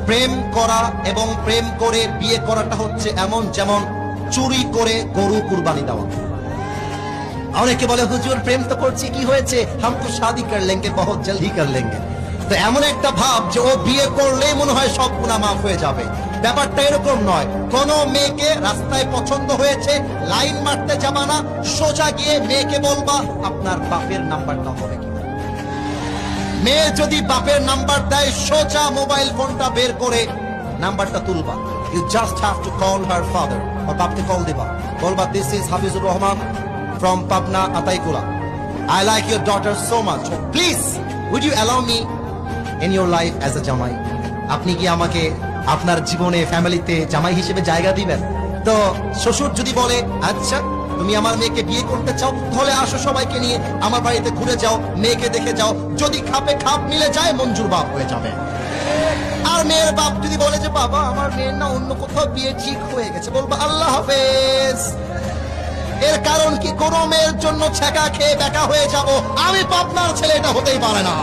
প্রেম করা এবং প্রেম করে বিয়ে করাটা হচ্ছে এমন যেমন চুরি করে গরু কুরবানি দেওয়া। অনেকে বলে হুজুর প্রেম তো করছি, কি হয়েছে, হাম তো শাদি কর লেঙ্গে, বহুত জলদি কর লেঙ্গে। তো এমন একটা ভাব যে ও বিয়ে করলেই মনে হয় সব গুনাহ মাফ হয়ে যাবে। ব্যাপারটা এরকম নয়। কোন মেয়েকে রাস্তায় পছন্দ হয়েছে, লাইন মারতে যাবা না, সোজা গিয়ে মেয়েকে বলবা আপনার বাপের নাম্বারটা হবে কি। মেয়ে যদি বাপের নাম্বার দেয়, সোজা মোবাইল ফোনটা বের করে নাম্বারটা তুলবা। You just have to call her father. ওর বাপকে কল দিবা, বলবা this is Hafizur Rahman from Pabna Ataikula. I like your daughter so much. Please, would you allow me in your life as a জামাই? আপনি কি আমাকে আপনার জীবনে ফ্যামিলিতে জামাই হিসেবে জায়গা দিবেন? তো শ্বশুর যদি বলে আচ্ছা তুমি আমার মেয়েকে বিয়ে করতে চাও, তাহলে আসো সবাইকে নিয়ে আমার বাড়িতে ঘুরে যাও, মেয়েকে দেখে যাও, যদি খাপে খাপ মিলে যায় মঞ্জুর বাপ হয়ে যাবে। আর মেয়ের বাপ যদি বলে যে বাবা আমার মেয়ের না অন্য কোথাও বিয়ে ঠিক হয়ে গেছে, বলবা আল্লাহ হাফেজ। এর কারণ কি, কোন মেয়ের জন্য ছেঁকা খেয়ে বেকা হয়ে যাব আমি পাবনার ছেলে, এটা হতেই পারে না।